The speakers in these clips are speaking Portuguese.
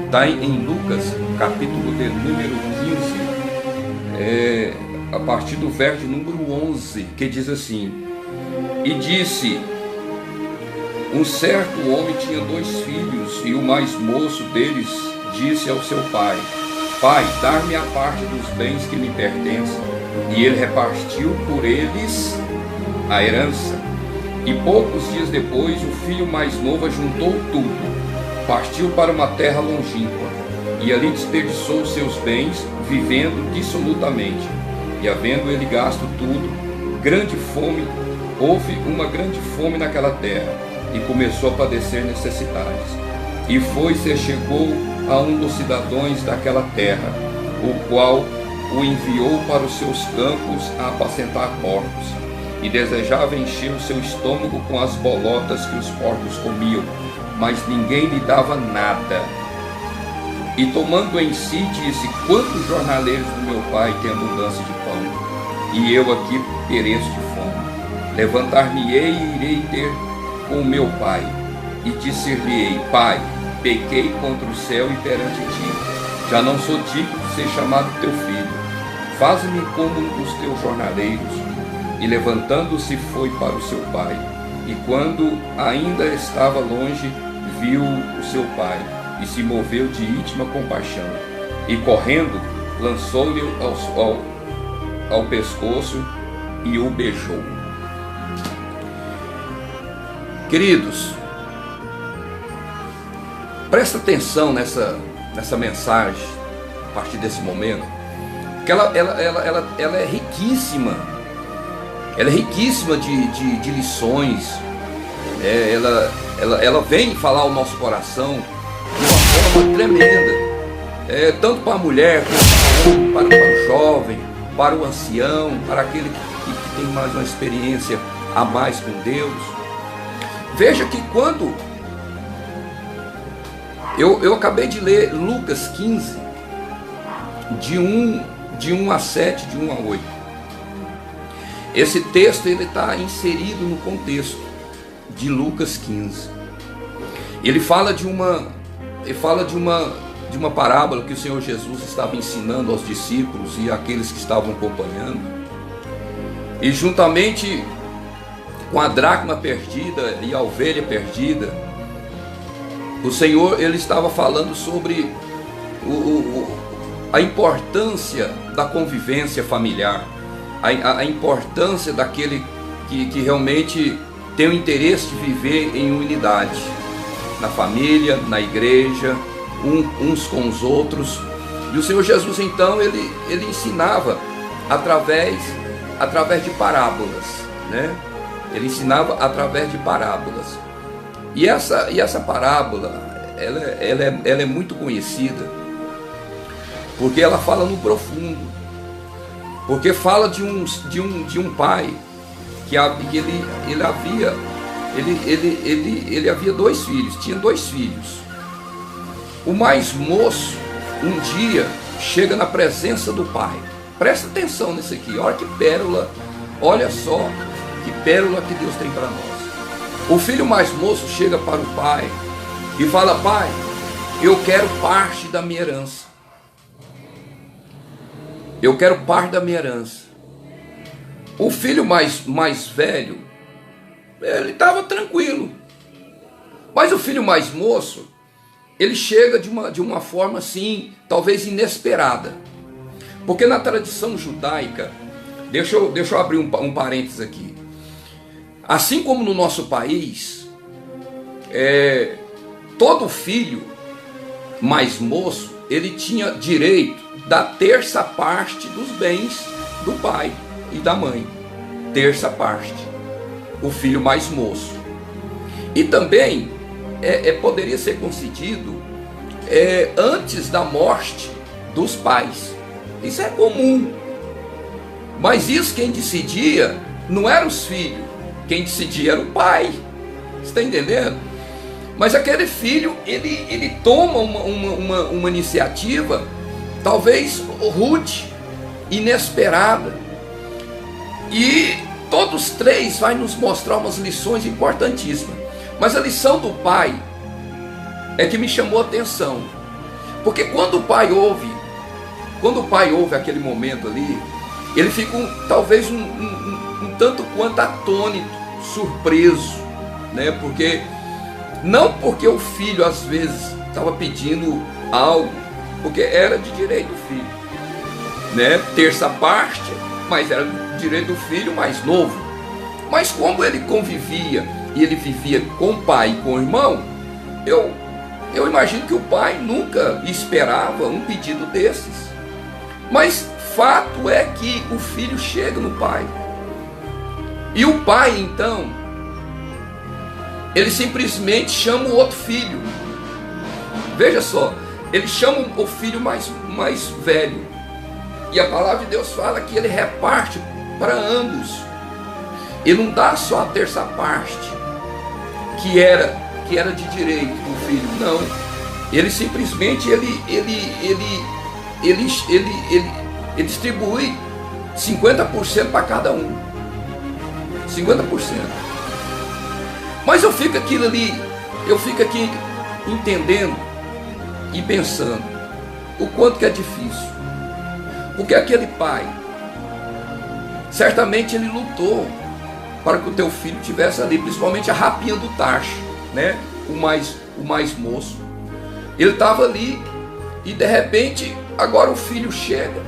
Está em Lucas, capítulo de número 15, a partir do verso número 11, que diz assim: E disse: Um certo homem tinha 2 filhos, e o mais moço deles disse ao seu pai: Pai, dá-me a parte dos bens que me pertencem. E ele repartiu por eles a herança. E poucos dias depois, o filho mais novo juntou tudo, partiu para uma terra longínqua, e ali desperdiçou seus bens, vivendo dissolutamente. E havendo ele gasto tudo, houve uma grande fome naquela terra, e começou a padecer necessidades. E foi-se chegou a um dos cidadãos daquela terra, o qual o enviou para os seus campos a apacentar porcos, e desejava encher o seu estômago com as bolotas que os porcos comiam, mas ninguém lhe dava nada. E tomando em si, disse: Quantos jornaleiros do meu pai têm abundância de pão, e eu aqui pereço de fome? Levantar-me-ei e irei ter com meu pai, e dir-lhe-ei: Pai, pequei contra o céu e perante ti, já não sou digno de ser chamado teu filho. Faze-me como um dos teus jornaleiros. E levantando-se foi para o seu pai. E quando ainda estava longe, viu o seu pai, e se moveu de íntima compaixão. E correndo, lançou-lhe ao pescoço e o beijou. Queridos, presta atenção nessa mensagem a partir desse momento, que ela é riquíssima. Ela é riquíssima de lições. Ela vem falar ao nosso coração de uma forma tremenda, tanto para a mulher, como para o jovem, para o ancião, para aquele que tem mais uma experiência a mais com Deus. Veja que quando eu acabei de ler Lucas 15, de 1 a 7, de 1 a 8. Esse texto está inserido no contexto de Lucas 15. Ele fala de uma parábola que o Senhor Jesus estava ensinando aos discípulos e àqueles que estavam acompanhando. E juntamente com a dracma perdida e a ovelha perdida, o Senhor ele estava falando sobre a importância da convivência familiar. A importância daquele que realmente tem o interesse de viver em unidade, na família, na igreja, uns com os outros. E o Senhor Jesus então, ele ensinava através de parábolas, né? Ele ensinava através de parábolas. E essa parábola, ela é muito conhecida, porque ela fala no profundo. Porque fala de um pai que ele havia 2 filhos, tinha 2 filhos. O mais moço, um dia, chega na presença do pai. Presta atenção nisso aqui, olha que pérola, olha só que pérola que Deus tem para nós. O filho mais moço chega para o pai e fala: Pai, eu quero parte da minha herança. Eu quero parte da minha herança. O filho mais velho, ele estava tranquilo. Mas o filho mais moço, ele chega de uma forma assim, talvez inesperada. Porque na tradição judaica, deixa eu abrir um parênteses aqui. Assim como no nosso país, todo filho mais moço, ele tinha direito da terça parte dos bens do pai e da mãe. Terça parte. O filho mais moço. E também poderia ser concedido antes da morte dos pais. Isso é comum. Mas isso quem decidia não eram os filhos. Quem decidia era o pai. Você está entendendo? Mas aquele filho, ele toma uma iniciativa, talvez rude, inesperada. E todos 3 vai nos mostrar umas lições importantíssimas. Mas a lição do pai é que me chamou a atenção. Porque quando o pai ouve aquele momento ali, ele fica talvez um tanto quanto atônito, surpreso, né? Não porque o filho às vezes estava pedindo algo, porque era de direito do filho, né? Terça parte, mas era de direito do filho mais novo. Mas como ele convivia e ele vivia com o pai e com o irmão, eu imagino que o pai nunca esperava um pedido desses. Mas fato é que o filho chega no pai. E o pai, então, ele simplesmente chama o outro filho. Veja só, ele chama o filho mais velho. E a palavra de Deus fala que ele reparte para ambos. Ele não dá só a terça parte, que era de direito do filho, não. Ele simplesmente ele distribui 50% para cada um. 50%. Mas eu fico aqui entendendo e pensando o quanto que é difícil. Porque aquele pai, certamente ele lutou para que o teu filho tivesse ali, principalmente a rapinha do tacho, né? O mais moço. Ele estava ali e de repente agora o filho chega,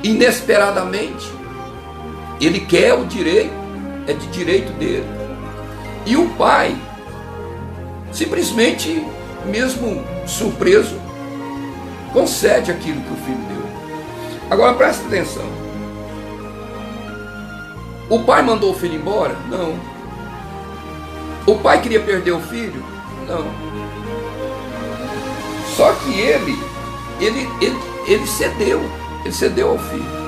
inesperadamente. Ele quer o direito, é de direito dele. E o pai, simplesmente, mesmo surpreso, concede aquilo que o filho deu. Agora presta atenção. O pai mandou o filho embora? Não. O pai queria perder o filho? Não. Só que ele cedeu. Ele cedeu ao filho.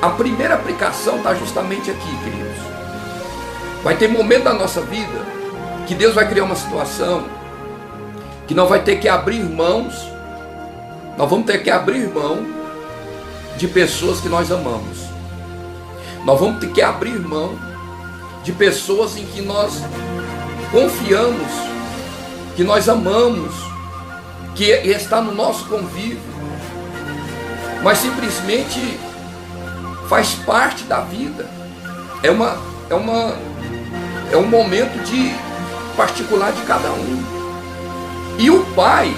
A primeira aplicação está justamente aqui, queridos. Vai ter momento da nossa vida que Deus vai criar uma situação que nós vai ter que abrir mãos. Nós vamos ter que abrir mão de pessoas que nós amamos. Nós vamos ter que abrir mão de pessoas em que nós confiamos, que nós amamos, que está no nosso convívio, mas simplesmente faz parte da vida. É um momento de particular de cada um. E o pai,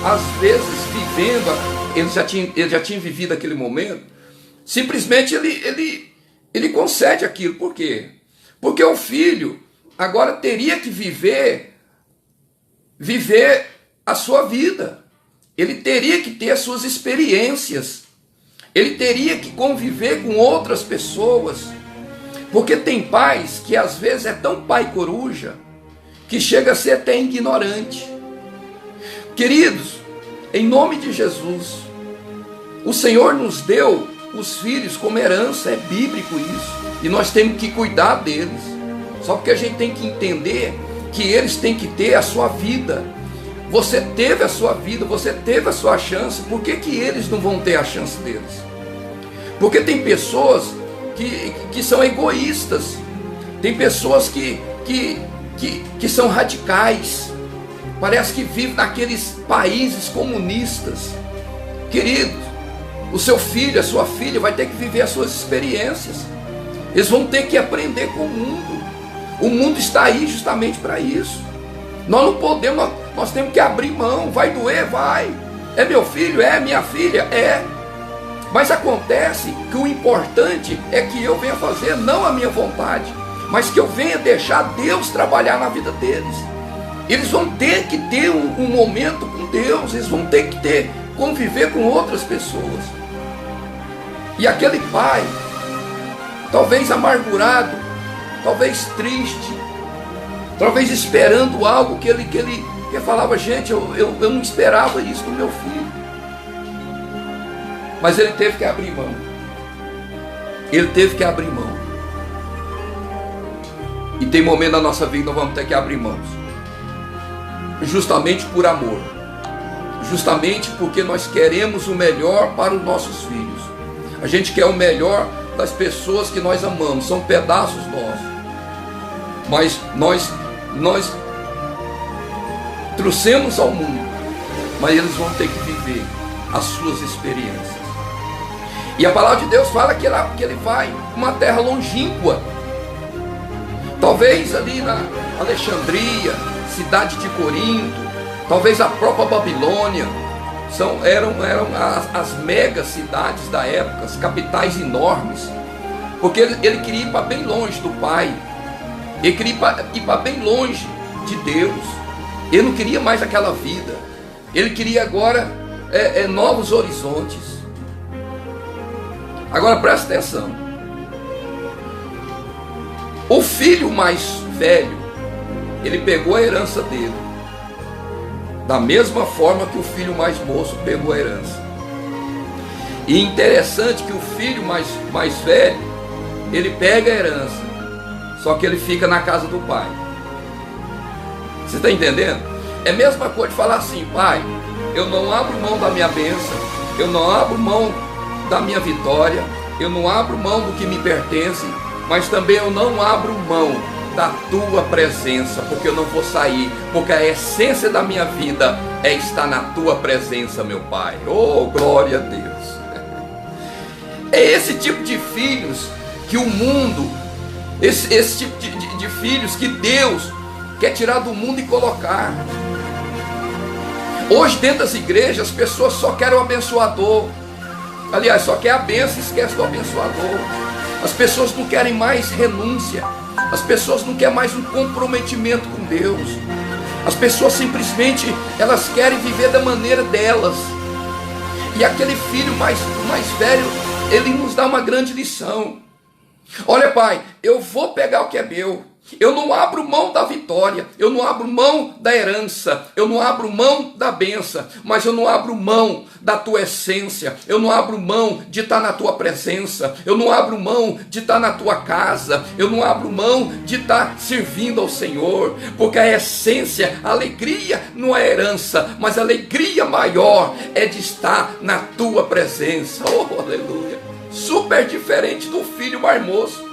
às vezes vivendo, ele já tinha vivido aquele momento, simplesmente ele concede aquilo. Por quê? Porque o filho agora teria que viver a sua vida. Ele teria que ter as suas experiências. Ele teria que conviver com outras pessoas. Porque tem pais que às vezes é tão pai coruja que chega a ser até ignorante. Queridos, em nome de Jesus, o Senhor nos deu os filhos como herança, é bíblico isso. E nós temos que cuidar deles. Só porque a gente tem que entender que eles têm que ter a sua vida. Você teve a sua vida, você teve a sua chance, por que eles não vão ter a chance deles? Porque tem pessoas que são egoístas, tem pessoas que são radicais, parece que vivem naqueles países comunistas. Querido, o seu filho, a sua filha vai ter que viver as suas experiências, eles vão ter que aprender com o mundo. O mundo está aí justamente para isso. Nós não podemos, nós temos que abrir mão. Vai doer? Vai. É meu filho? É minha filha? É. Mas acontece que o importante é que eu venha fazer não a minha vontade, mas que eu venha deixar Deus trabalhar na vida deles. Eles vão ter que ter um momento com Deus, eles vão ter que conviver com outras pessoas. E aquele pai, talvez amargurado, talvez triste, talvez esperando algo que ele falava, gente, eu não esperava isso do meu filho. Mas ele teve que abrir mão. Ele teve que abrir mão. E tem momento na nossa vida que nós vamos ter que abrir mãos. Justamente por amor. Justamente porque nós queremos o melhor para os nossos filhos. A gente quer o melhor das pessoas que nós amamos. São pedaços nossos. Mas nós trouxemos ao mundo mas eles vão ter que viver as suas experiências. E a palavra de Deus fala que ele vai uma terra longínqua, talvez ali na Alexandria, cidade de Corinto, talvez a própria Babilônia. Eram as mega cidades da época, as capitais enormes, porque ele queria ir para bem longe do Pai, ele queria ir para bem longe de Deus. Ele não queria mais aquela vida, ele queria agora novos horizontes. Agora presta atenção, o filho mais velho, ele pegou a herança dele, da mesma forma que o filho mais moço pegou a herança. E interessante que o filho mais velho, ele pega a herança, só que ele fica na casa do pai. Você está entendendo? É a mesma coisa de falar assim: pai, eu não abro mão da minha bênção, eu não abro mão da minha vitória, eu não abro mão do que me pertence, mas também eu não abro mão da tua presença, porque eu não vou sair, porque a essência da minha vida é estar na tua presença, meu Pai. Oh, glória a Deus! É esse tipo de filhos que o mundo, esse tipo de filhos que Deus quer tirar do mundo e colocar. Hoje dentro das igrejas as pessoas só querem o abençoador, aliás, só quer a bênção e esquece do abençoador. As pessoas não querem mais renúncia, as pessoas não querem mais um comprometimento com Deus. As pessoas simplesmente, elas querem viver da maneira delas. E aquele filho mais velho, ele nos dá uma grande lição. Olha, pai, eu vou pegar o que é meu. Eu não abro mão da vitória, eu não abro mão da herança, eu não abro mão da bênção, mas eu não abro mão da tua essência, eu não abro mão de estar na tua presença, eu não abro mão de estar na tua casa, eu não abro mão de estar servindo ao Senhor, porque a essência, a alegria não é herança, mas a alegria maior é de estar na tua presença. Oh, aleluia! Super diferente do filho mais moço.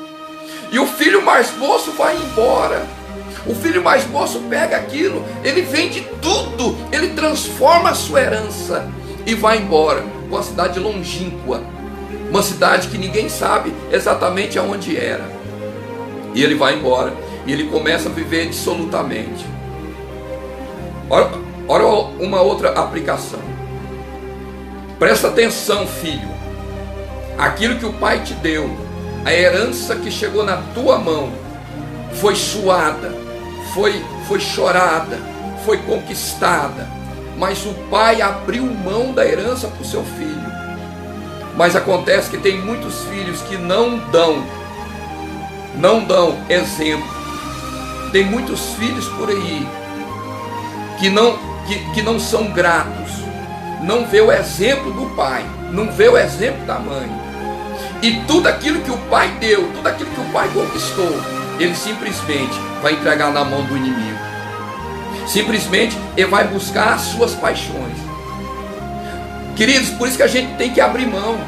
E o filho mais moço vai embora. O filho mais moço pega aquilo, ele vende tudo, ele transforma a sua herança e vai embora para uma cidade longínqua, uma cidade que ninguém sabe exatamente aonde era. E ele vai embora e ele começa a viver dissolutamente. Olha uma outra aplicação. Presta atenção, filho. Aquilo que o pai te deu, a herança que chegou na tua mão, foi suada, foi chorada, foi conquistada, mas o pai abriu mão da herança para o seu filho. Mas acontece que tem muitos filhos que não dão exemplo. Tem muitos filhos por aí que não são gratos, não vê o exemplo do pai, não vê o exemplo da mãe. E tudo aquilo que o pai deu, tudo aquilo que o pai conquistou, ele simplesmente vai entregar na mão do inimigo. Simplesmente ele vai buscar as suas paixões. Queridos, por isso que a gente tem que abrir mão.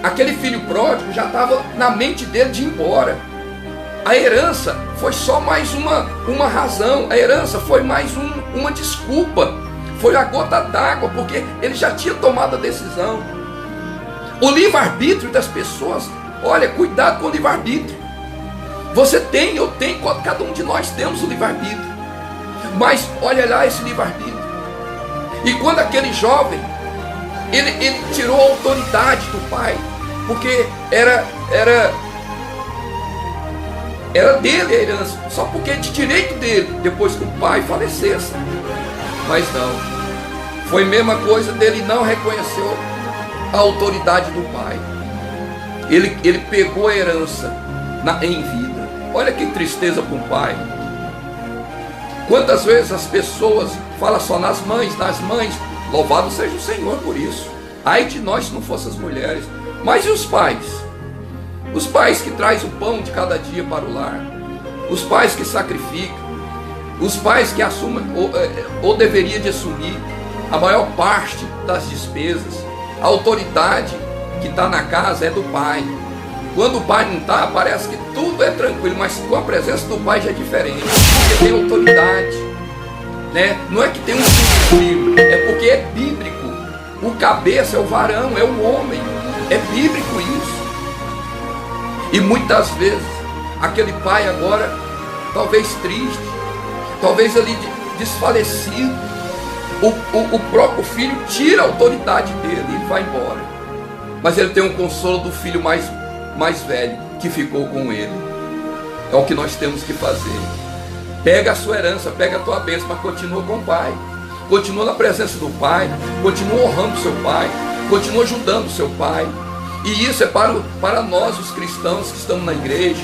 Aquele filho pródigo já estava na mente dele de ir embora. A herança foi só mais uma razão. A herança foi mais uma desculpa. Foi a gota d'água, porque ele já tinha tomado a decisão. O livre-arbítrio das pessoas, olha, cuidado com o livre-arbítrio. Você tem, eu tenho, cada um de nós temos o livre-arbítrio. Mas olha lá esse livre-arbítrio. E quando aquele jovem, ele tirou a autoridade do pai, porque era dele a herança, só porque é de direito dele, depois que o pai falecesse. Mas não, foi a mesma coisa dele, não reconheceu a autoridade do pai. Ele pegou a herança em vida. Olha que tristeza para um pai. Quantas vezes as pessoas falam só nas mães, louvado seja o Senhor por isso. Ai de nós se não fossem as mulheres. Mas e os pais? Os pais que trazem o pão de cada dia para o lar, os pais que sacrificam, os pais que assumem, ou deveria de assumir, a maior parte das despesas. A autoridade que está na casa é do pai. Quando o pai não está, parece que tudo é tranquilo, mas com a presença do pai já é diferente, porque tem autoridade, né? Não é que tem um filho, é porque é bíblico. O cabeça é o varão, é o homem. É bíblico isso. E muitas vezes, aquele pai agora, talvez triste, talvez ali desfalecido, o próprio filho tira a autoridade dele e vai embora. Mas ele tem um consolo do filho mais velho, que ficou com ele. É o que nós temos que fazer. Pega a sua herança, pega a tua bênção, mas continua com o pai. Continua na presença do pai, continua honrando o seu pai, continua ajudando o seu pai. E isso é para nós, os cristãos que estamos na igreja,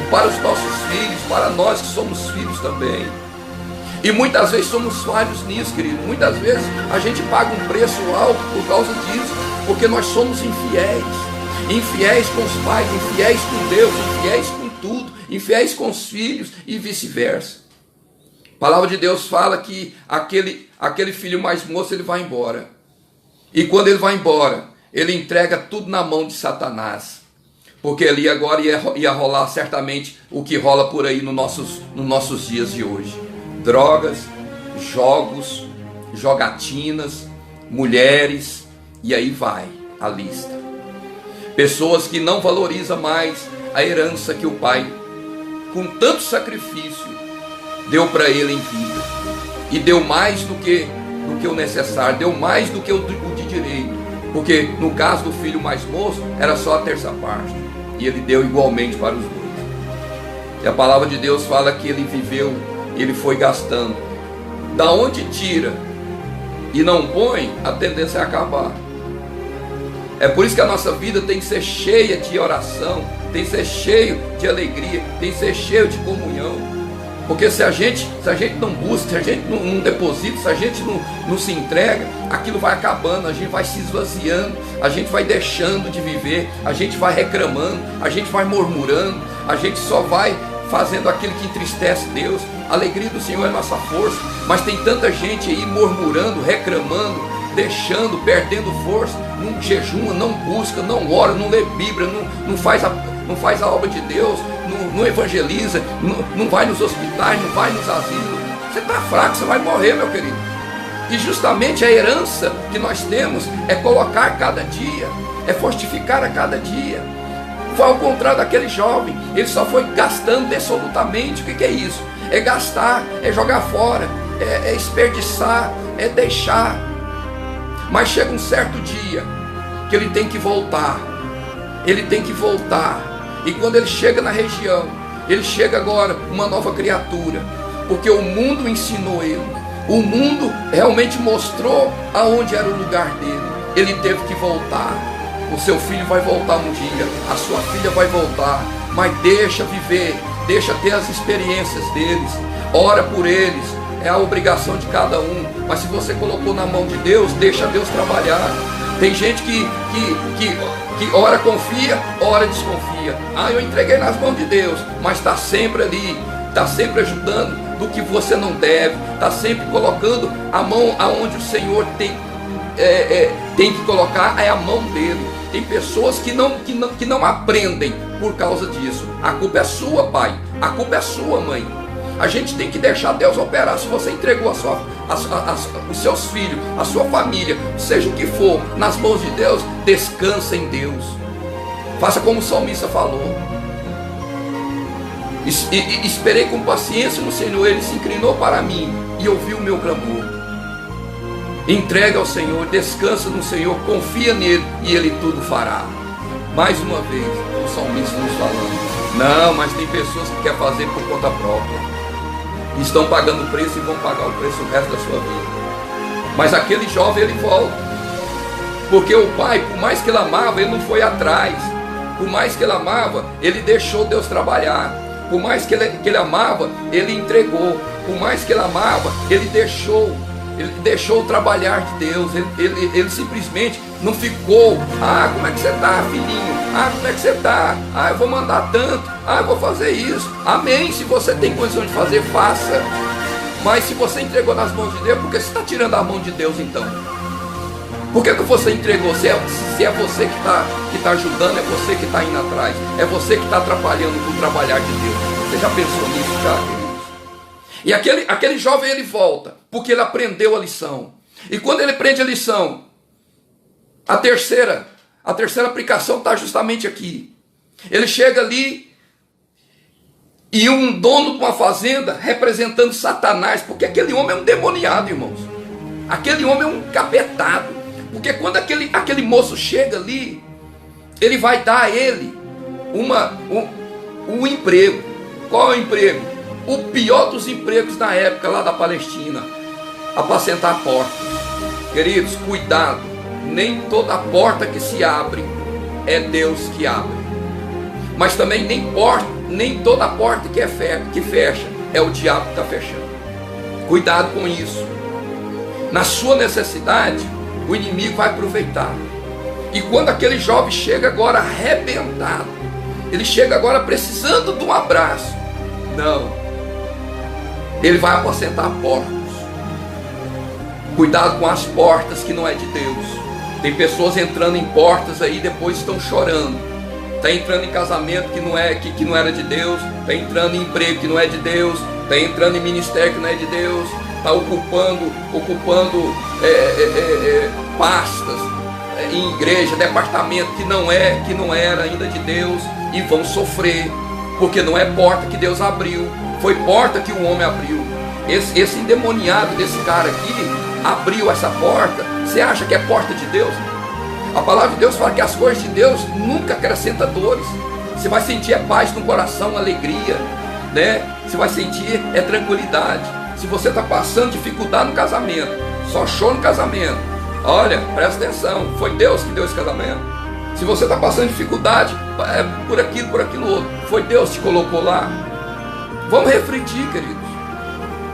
para os nossos filhos, para nós que somos filhos também. E muitas vezes somos falhos nisso, querido. Muitas vezes a gente paga um preço alto por causa disso, porque nós somos infiéis. Infiéis com os pais, infiéis com Deus, infiéis com tudo, infiéis com os filhos e vice-versa. A palavra de Deus fala que aquele filho mais moço, ele vai embora. E quando ele vai embora, ele entrega tudo na mão de Satanás. Porque ali agora ia rolar certamente o que rola por aí nos nossos dias de hoje. Drogas, jogos, jogatinas, mulheres, e aí vai a lista. Pessoas que não valorizam mais a herança que o pai, com tanto sacrifício, deu para ele em vida. E deu mais do que o necessário, deu mais do que o de direito. Porque no caso do filho mais moço, era só a terça parte. E ele deu igualmente para os dois. E a palavra de Deus fala que ele viveu, ele foi gastando. Da onde tira e não põe, a tendência é acabar. É por isso que a nossa vida tem que ser cheia de oração, tem que ser cheio de alegria, tem que ser cheio de comunhão. Porque se a gente não busca, se a gente não deposita, se a gente não se entrega, aquilo vai acabando, a gente vai se esvaziando, a gente vai deixando de viver, a gente vai reclamando, a gente vai murmurando, a gente só vai fazendo aquilo que entristece Deus. A alegria do Senhor é nossa força, mas tem tanta gente aí murmurando, reclamando, deixando, perdendo força, não jejuma, não busca, não ora, não lê Bíblia, não faz a obra de Deus, não evangeliza, não vai nos hospitais, não vai nos asilos. Você está fraco, você vai morrer, meu querido. E justamente a herança que nós temos é colocar cada dia, é fortificar a cada dia. Foi ao contrário daquele jovem, ele só foi gastando absolutamente. O que é isso? É gastar, é jogar fora, é desperdiçar, é deixar. Mas chega um certo dia que ele tem que voltar. Ele tem que voltar. E quando ele chega na região, ele chega agora uma nova criatura. Porque o mundo ensinou ele. O mundo realmente mostrou aonde era o lugar dele. Ele teve que voltar. O seu filho vai voltar um dia. A sua filha vai voltar. Mas deixa viver. Deixa ter as experiências deles. Ora por eles. É a obrigação de cada um. Mas se você colocou na mão de Deus, deixa Deus trabalhar. Tem gente que ora confia, ora desconfia. Eu entreguei nas mãos de Deus, mas está sempre ali, está sempre ajudando do que você não deve, está sempre colocando a mão aonde o Senhor tem que colocar, é a mão dele. Tem pessoas que não aprendem por causa disso. A culpa é sua, pai, a culpa é sua, mãe. A gente tem que deixar Deus operar. Se você entregou os seus filhos, a sua família, seja o que for, nas mãos de Deus, descansa em Deus. Faça como o salmista falou. Esperei com paciência no Senhor, Ele se inclinou para mim e ouviu o meu clamor. Entrega ao Senhor, descansa no Senhor, confia nele e Ele tudo fará. Mais uma vez, o salmista nos falando. Não, mas tem pessoas que querem fazer por conta própria. Estão pagando o preço e vão pagar o preço o resto da sua vida. Mas aquele jovem, ele volta. Porque o pai, por mais que ele amava, ele não foi atrás. Por mais que ele amava, ele deixou Deus trabalhar. Por mais que ele amava, ele entregou. Por mais que ele amava, ele deixou o trabalhar de Deus. Ele simplesmente não ficou. Como é que você está, filhinho? Como é que você está? Eu vou mandar tanto. Eu vou fazer isso. Amém. Se você tem condição de fazer, faça. Mas se você entregou nas mãos de Deus, por que você está tirando a mão de Deus então? Por que você entregou? Se é você que está ajudando, é você que está indo atrás, é você que está atrapalhando o trabalhar de Deus. Você já pensou nisso, já, queridos? E aquele jovem, ele volta, porque ele aprendeu a lição. E quando ele aprende a lição, a terceira aplicação está justamente aqui. Ele chega ali e um dono de uma fazenda representando Satanás, porque aquele homem é um demoniado, irmãos. Aquele homem é um capetado. Porque quando aquele moço chega ali, ele vai dar a ele um emprego. Qual é o emprego? O pior dos empregos na época lá da Palestina: apacentar porcos. Queridos, cuidado. Nem toda porta que se abre é Deus que abre. Mas também nem toda porta que fecha é o diabo que está fechando. Cuidado com isso. Na sua necessidade, o inimigo vai aproveitar. E quando aquele jovem chega agora arrebentado, ele chega agora precisando de um abraço, não, ele vai apacentar porcos. Cuidado com as portas que não é de Deus. Tem pessoas entrando em portas aí, depois estão chorando. Está entrando em casamento que não era de Deus, está entrando em emprego que não é de Deus, está entrando em ministério que não é de Deus, está ocupando pastas em igreja, departamento que não era ainda de Deus, e vão sofrer, porque não é porta que Deus abriu, foi porta que o homem abriu. Esse endemoniado desse cara aqui abriu essa porta. Você acha que é porta de Deus? A palavra de Deus fala que as coisas de Deus nunca acrescentam dores. Você vai sentir paz no coração, alegria, né? Você vai sentir tranquilidade. Se você está passando dificuldade no casamento, só chora no casamento, olha, presta atenção, foi Deus que deu esse casamento. Se você está passando dificuldade por aquilo outro, foi Deus que te colocou lá. Vamos refletir, queridos.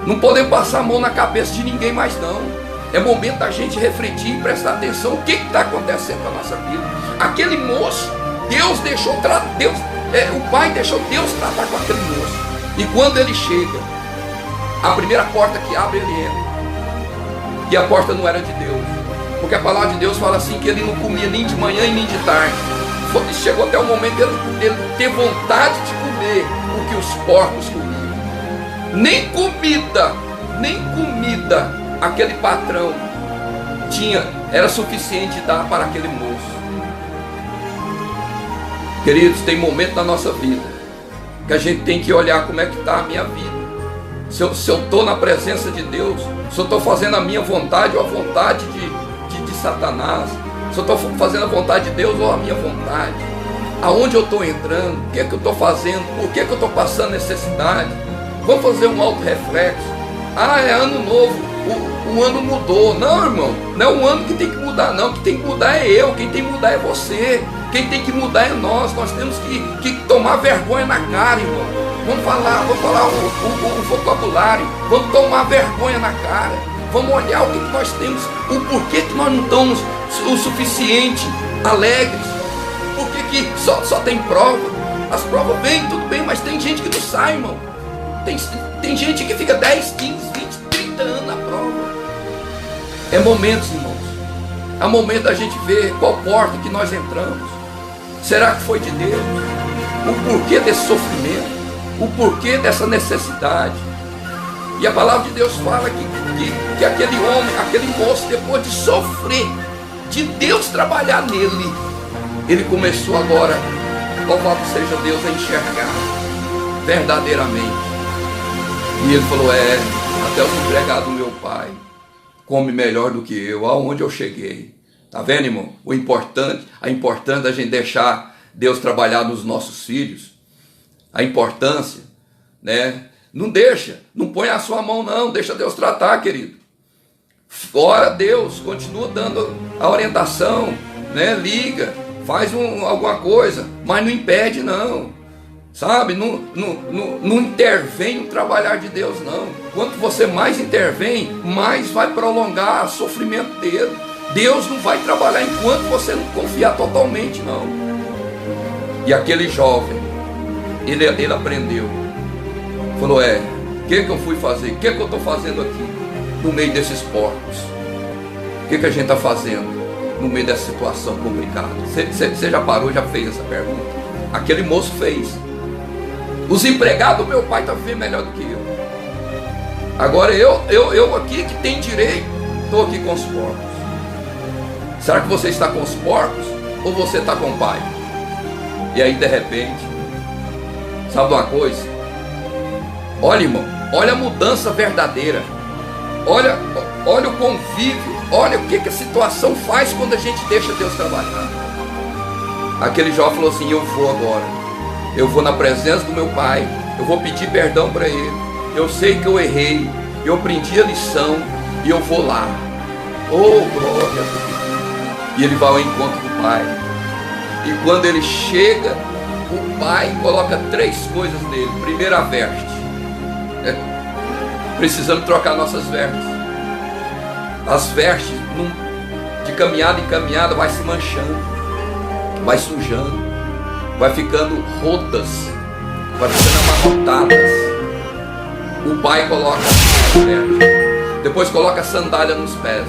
Não podemos passar a mão na cabeça de ninguém mais não. É momento da gente refletir e prestar atenção o que está acontecendo na nossa vida. Aquele moço, o pai deixou Deus tratar com aquele moço. E quando ele chega, a primeira porta que abre, ele entra. E a porta não era de Deus. Porque a palavra de Deus fala assim, que ele não comia nem de manhã e nem de tarde. Chegou até o momento dele ter vontade de comer o que os porcos comiam. Nem comida aquele patrão era suficiente de dar para aquele moço. Queridos, tem momento na nossa vida que a gente tem que olhar como é que está a minha vida. Se eu estou na presença de Deus, se eu estou fazendo a minha vontade ou a vontade de Satanás, se eu estou fazendo a vontade de Deus ou a minha vontade, aonde eu estou entrando, o que é que eu estou fazendo, por que é que eu estou passando necessidade. Vamos fazer um auto-reflexo. É ano novo, o ano mudou. Não, irmão, não é o ano que tem que mudar não. Quem tem que mudar é eu, quem tem que mudar é você, quem tem que mudar é nós temos que tomar vergonha na cara, irmão. Vamos falar o vocabulário, vamos tomar vergonha na cara, vamos olhar o que nós temos, o porquê que nós não estamos o suficiente alegres, porque que só tem prova. As provas vêm, tudo bem, mas tem gente que não sai, irmão. Tem gente que fica 10, 15, 20, 30 anos na prova. É momentos, irmãos. É momento da gente ver qual porta que nós entramos. Será que foi de Deus? O porquê desse sofrimento? O porquê dessa necessidade? E a palavra de Deus fala que aquele homem, aquele moço, depois de sofrer, de Deus trabalhar nele, ele começou agora, louvado seja Deus, a enxergar verdadeiramente. E ele falou, até os empregados do meu pai come melhor do que eu, aonde eu cheguei. Tá vendo, irmão? A importância da gente deixar Deus trabalhar nos nossos filhos. A importância, né? Não põe a sua mão não, deixa Deus tratar, querido. Ora a Deus, continua dando a orientação, né? Liga, faz alguma coisa, mas não impede não. Sabe, não intervém no trabalhar de Deus não. Quanto você mais intervém, mais vai prolongar o sofrimento dele. Deus não vai trabalhar enquanto você não confiar totalmente não. E aquele jovem, ele aprendeu. Falou, o que eu fui fazer? O que eu estou fazendo aqui no meio desses porcos? O que a gente está fazendo no meio dessa situação complicada? Você já parou, já fez essa pergunta? Aquele moço fez. Os empregados do meu pai estão vivendo melhor do que eu. Agora eu aqui que tem direito, estou aqui com os porcos. Será que você está com os porcos ou você está com o pai? E aí de repente, sabe uma coisa? Olha, irmão, olha a mudança verdadeira. Olha o convívio. Olha o que a situação faz quando a gente deixa Deus trabalhar. Aquele jovem falou assim: eu vou agora. Eu vou na presença do meu pai. Eu vou pedir perdão para ele. Eu sei que eu errei. Eu aprendi a lição. E eu vou lá. Oh, glória a Deus. E ele vai ao encontro do pai. E quando ele chega, o pai coloca 3 coisas nele. Primeiro, a veste. Precisamos trocar nossas vestes. As vestes, de caminhada em caminhada, vai se manchando, vai sujando, vai ficando rotas, vai ficando amarrotadas. O pai coloca as vestes, depois coloca a sandália nos pés.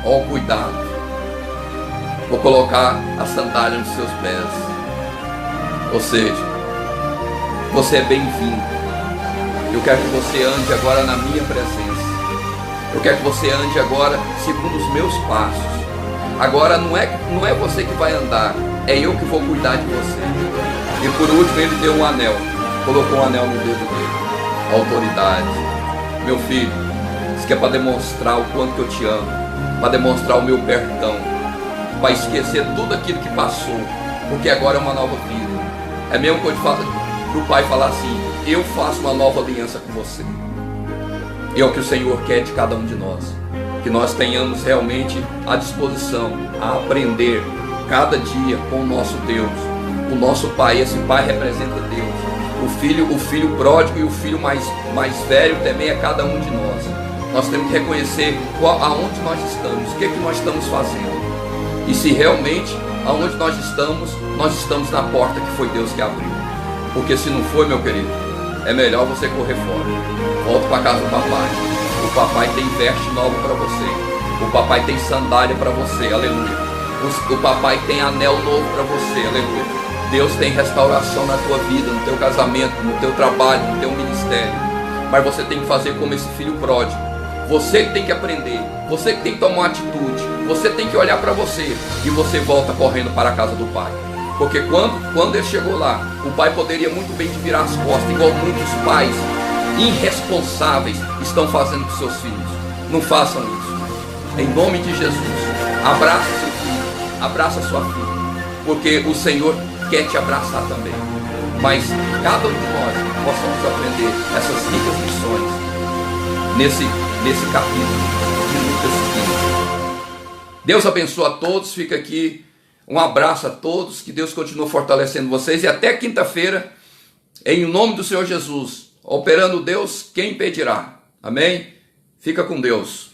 Ó, cuidado, vou colocar a sandália nos seus pés. Ou seja, você é bem-vindo. Eu quero que você ande agora na minha presença. Eu quero que você ande agora segundo os meus passos. Agora não é você que vai andar, é eu que vou cuidar de você. E por último ele deu um anel, colocou um anel no dedo dele. Autoridade. Meu filho, isso que é para demonstrar o quanto que eu te amo, para demonstrar o meu perdão, para esquecer tudo aquilo que passou, porque agora é uma nova vida. É mesmo quando o pai falar assim: eu faço uma nova aliança com você. E é o que o Senhor quer de cada um de nós, que nós tenhamos realmente a disposição a aprender cada dia com o nosso Deus, o nosso pai. Esse pai representa Deus, o filho pródigo e o filho mais velho também é cada um de nós. Nós temos que reconhecer aonde nós estamos, o que nós estamos fazendo, e se realmente aonde nós estamos na porta que foi Deus que abriu. Porque se não for, meu querido, é melhor você correr fora. Volta para casa do papai. O papai tem veste nova para você. O papai tem sandália para você, aleluia. O papai tem anel novo para você, aleluia. Deus tem restauração na tua vida, no teu casamento, no teu trabalho, no teu ministério. Mas você tem que fazer como esse filho pródigo. Você que tem que aprender, você que tem que tomar uma atitude, você tem que olhar para você e você volta correndo para a casa do pai. Porque quando ele chegou lá, o pai poderia muito bem virar as costas, igual muitos pais irresponsáveis estão fazendo com seus filhos. Não façam isso. Em nome de Jesus, abraça seu filho, abraça sua filha, porque o Senhor quer te abraçar também. Mas cada um de nós possamos aprender essas ricas lições nesse capítulo de Lucas 15. Deus abençoe a todos. Fica aqui um abraço a todos, que Deus continue fortalecendo vocês, e até quinta-feira, em nome do Senhor Jesus. Operando Deus, quem impedirá? Amém? Fica com Deus.